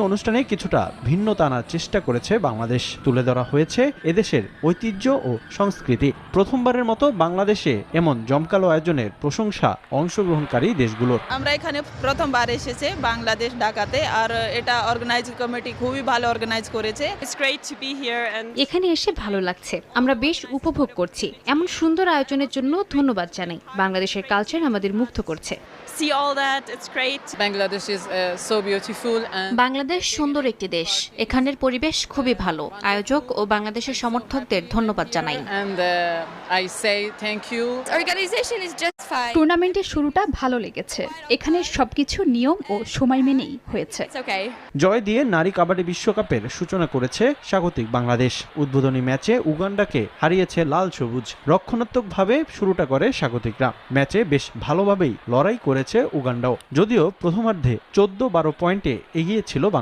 অনুষ্ঠানে কিছুটা ভিন্নতা আনার চেষ্টা করেছে বাংলাদেশ। তুলে ধরা হয়েছে এদেশের ঐতিহ্য ও সংস্কৃতি। প্রথমবারের মতো বাংলাদেশে এমন জমকালো আয়োজনের প্রশংসা অংশগ্রহণকারী দেশগুলোর। আমরা এখানে প্রথমবার এসেছে বাংলাদেশ ঢাকাতে, আর এটা অর্গানাইজিং কমিটি খুবই ভালো অর্গানাইজ করেছে। এখানে এসে ভালো লাগছে, আমরা বেশ উপভোগ করছি। এমন সুন্দর আয়োজনের জন্য ধন্যবাদ জানাই। বাংলাদেশের কালচার আমাদের মুগ্ধ করছে। বাংলাদেশ সুন্দর একটি দেশ, এখানের পরিবেশ খুবই ভালো। আয়োজক ও বাংলাদেশের সমর্থকদের ধন্যবাদ জানাই। টুর্নামেন্টের শুরুটা ভালো লেগেছে। এখানে সবকিছু নিয়ম ও সময় মেনেই হয়েছে। জয় দিয়ে নারী কাবাডি বিশ্বকাপের সূচনা করেছে স্বাগতিক বাংলাদেশ। উদ্বোধনী ম্যাচে উগান্ডাকে হারিয়েছে লাল সবুজ। রক্ষণাত্মকভাবে শুরুটা করে স্বাগতিকরা। ম্যাচে বেশ ভালোভাবেই লড়াই করেছে উগান্ডাও, যদিও প্রথমার্ধে 14-12 পয়েন্টে এগিয়ে ছিল